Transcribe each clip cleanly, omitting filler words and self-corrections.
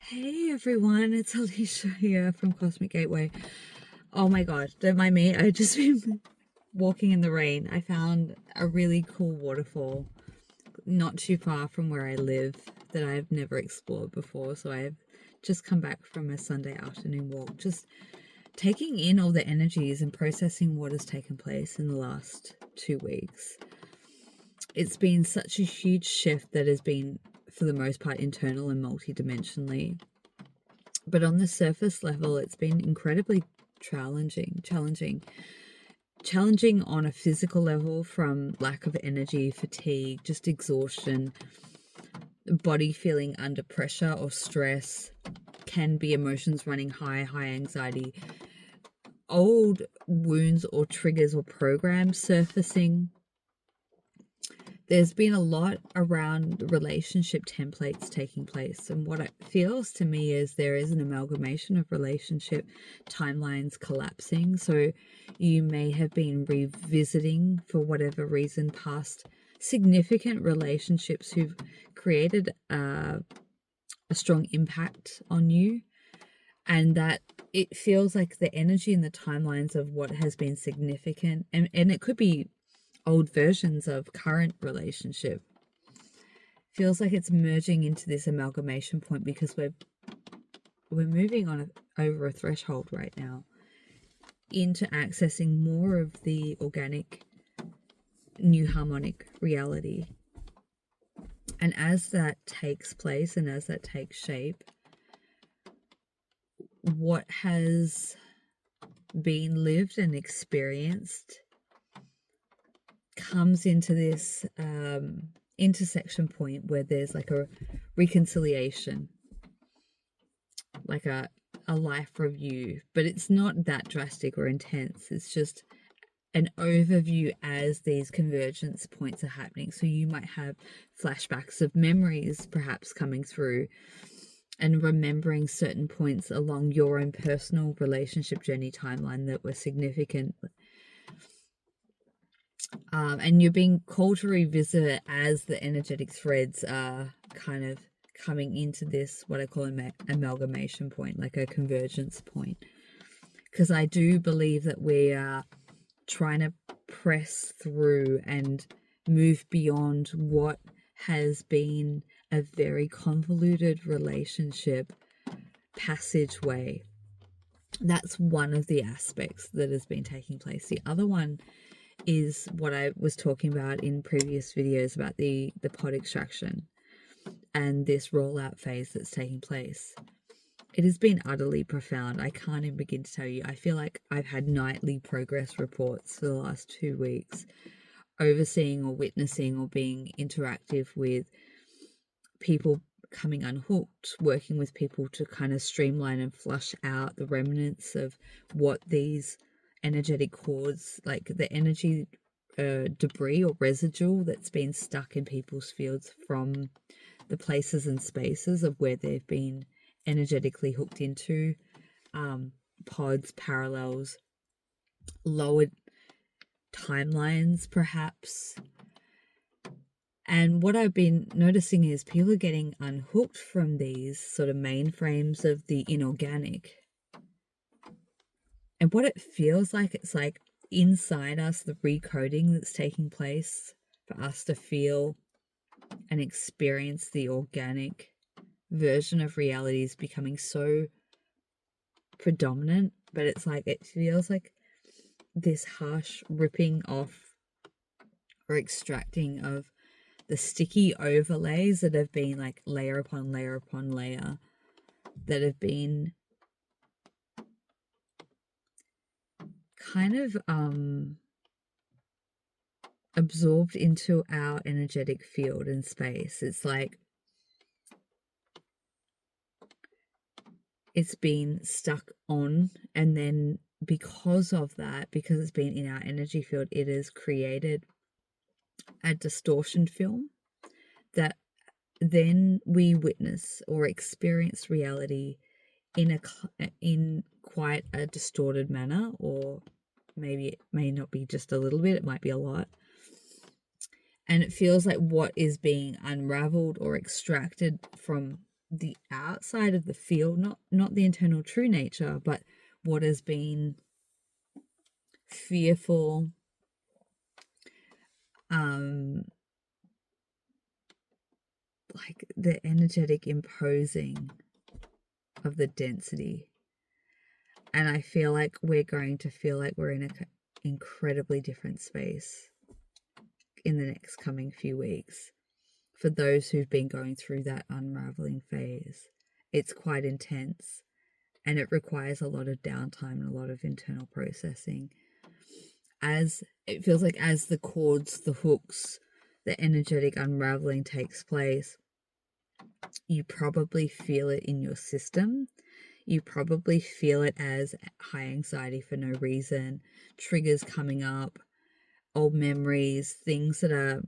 Hey everyone, it's Alisha here from Cosmic Gateway. Oh my god, don't mind me. I just been walking in the rain. I found a really cool waterfall not too far from where I live that I've never explored before. So I've just come back from a Sunday afternoon walk, just taking in all the energies and processing what has taken place in the last 2 weeks. It's been such a huge shift that has been, for the most part, internal and multidimensionally. But on the surface level, it's been incredibly challenging on a physical level, from lack of energy, fatigue, just exhaustion, body feeling under pressure or stress, can be emotions running high anxiety, old wounds or triggers or programs surfacing. There's been a lot around relationship templates taking place, and what it feels to me is there is an amalgamation of relationship timelines collapsing. So you may have been revisiting, for whatever reason, past significant relationships who've created a strong impact on you, and that it feels like the energy and the timelines of what has been significant, and it could be old versions of current relationship, feels like it's merging into this amalgamation point, because we're moving on over a threshold right now into accessing more of the organic new harmonic reality. And as that takes place and as that takes shape, what has been lived and experienced comes into this intersection point where there's like a reconciliation, like a life review, but it's not that drastic or intense. It's just an overview as these convergence points are happening. So you might have flashbacks of memories perhaps coming through and remembering certain points along your own personal relationship journey timeline that were significant. And you're being called to revisit it as the energetic threads are kind of coming into this, what I call an amalgamation point, like a convergence point. Because I do believe that we are trying to press through and move beyond what has been a very convoluted relationship passageway. That's one of the aspects that has been taking place. The other one is what I was talking about in previous videos about the pod extraction and this rollout phase that's taking place. It has been utterly profound. I can't even begin to tell you. I feel like I've had nightly progress reports for the last 2 weeks, overseeing or witnessing or being interactive with people coming unhooked, working with people to kind of streamline and flush out the remnants of what these energetic cords, like the energy debris or residual that's been stuck in people's fields from the places and spaces of where they've been energetically hooked into, pods, parallels, lowered timelines perhaps. And what I've been noticing is people are getting unhooked from these sort of mainframes of the inorganic. And what it feels like, it's like inside us, the recoding that's taking place for us to feel and experience the organic version of reality is becoming so predominant. But it's like, it feels like this harsh ripping off or extracting of the sticky overlays that have been like layer upon layer upon layer, that have been kind of absorbed into our energetic field and space. It's like it's been stuck on, and then because of that, because it's been in our energy field, it has created a distortion film that then we witness or experience reality in quite a distorted manner, or maybe it may not be just a little bit, it might be a lot. And it feels like what is being unraveled or extracted from the outside of the field, not the internal true nature, but what has been fearful, like the energetic imposing of the density. And I feel like we're going to feel like we're in an incredibly different space in the next coming few weeks. For those who've been going through that unraveling phase, it's quite intense, and it requires a lot of downtime and a lot of internal processing. As it feels like as the cords, the hooks, the energetic unraveling takes place, you probably feel it in your system. You probably feel it as high anxiety for no reason, triggers coming up, old memories, things that are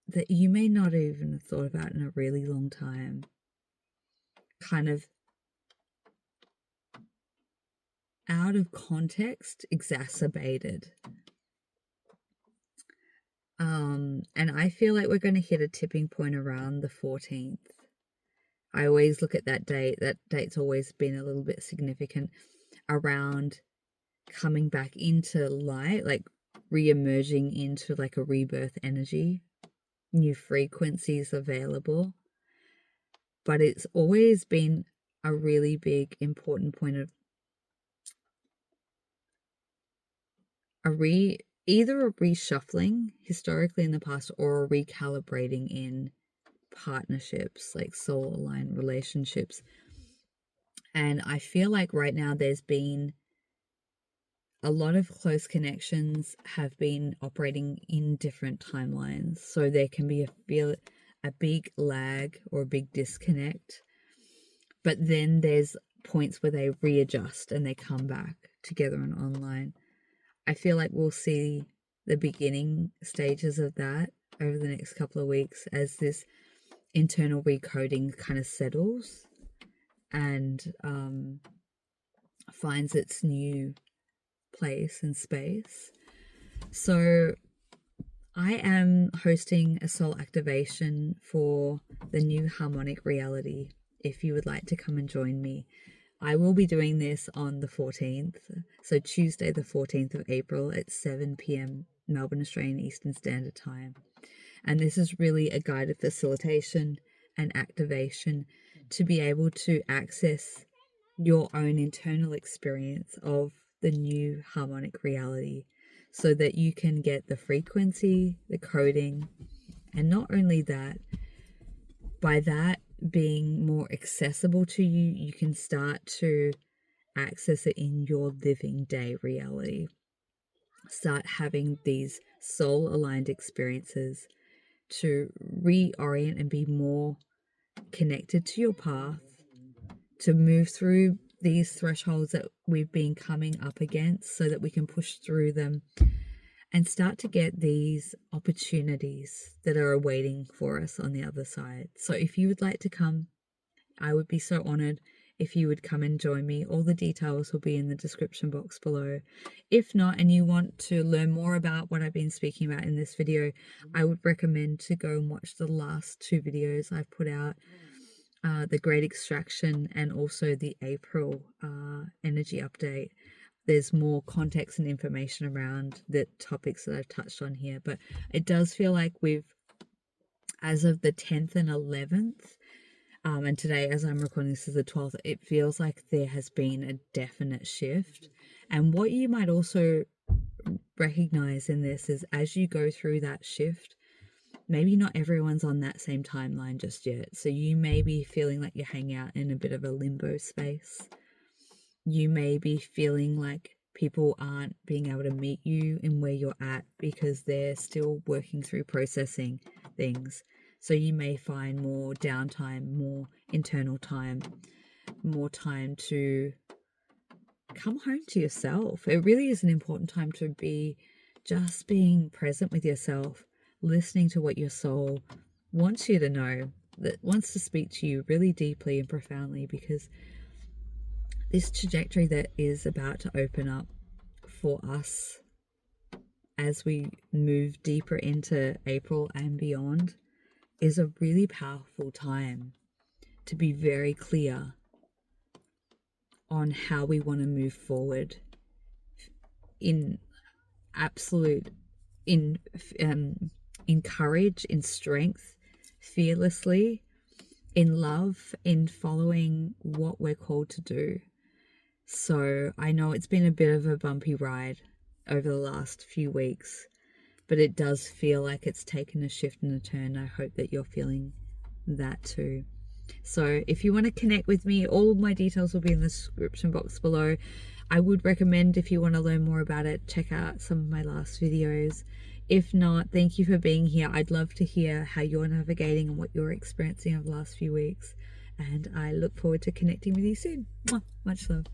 that you may not even have thought about in a really long time, kind of out of context, exacerbated. And I feel like we're going to hit a tipping point around the 14th. I always look at that date. That date's always been a little bit significant around coming back into light, like re-emerging into like a rebirth energy, new frequencies available. But it's always been a really big, important point of either a reshuffling historically in the past or a recalibrating in partnerships, like soul aligned relationships. And I feel like right now there's been a lot of close connections have been operating in different timelines. So there can be a big lag or a big disconnect. But then there's points where they readjust and they come back together and online. I feel like we'll see the beginning stages of that over the next couple of weeks as this internal recoding kind of settles and finds its new place and space. So I am hosting a soul activation for the new Harmonic reality. If you would like to come and join me, I will be doing this on the 14th, so Tuesday the 14th of April at 7 p.m. Melbourne, Australian Eastern Standard Time. And this is really a guided facilitation and activation to be able to access your own internal experience of the new harmonic reality so that you can get the frequency, the coding, and not only that, by that being more accessible to you, you can start to access it in your living day reality. Start having these soul aligned experiences to reorient and be more connected to your path, to move through these thresholds that we've been coming up against so that we can push through them and start to get these opportunities that are awaiting for us on the other side. So if you would like to come, I would be so honored if you would come and join me. All the details will be in the description box below. If not, and you want to learn more about what I've been speaking about in this video, I would recommend to go and watch the last two videos I've put out, the Great Extraction and also the April energy update. There's more context and information around the topics that I've touched on here, but it does feel like as of the 10th and 11th, and today as I'm recording this is the 12th, it feels like there has been a definite shift. And what you might also recognize in this is as you go through that shift, maybe not everyone's on that same timeline just yet. So you may be feeling like you're hanging out in a bit of a limbo space. You may be feeling like people aren't being able to meet you in where you're at because they're still working through processing things. So you may find more downtime, more internal time, more time to come home to yourself. It really is an important time to be just being present with yourself, listening to what your soul wants you to know, that wants to speak to you really deeply and profoundly, because this trajectory that is about to open up for us as we move deeper into April and beyond is a really powerful time to be very clear on how we want to move forward in absolute, in courage, in strength, fearlessly, in love, in following what we're called to do. So I know it's been a bit of a bumpy ride over the last few weeks, but it does feel like it's taken a shift and a turn. I hope that you're feeling that too. So if you want to connect with me, all of my details will be in the description box below. I would recommend, if you want to learn more about it, check out some of my last videos. If not, thank you for being here. I'd love to hear how you're navigating and what you're experiencing over the last few weeks. And I look forward to connecting with you soon. Much love.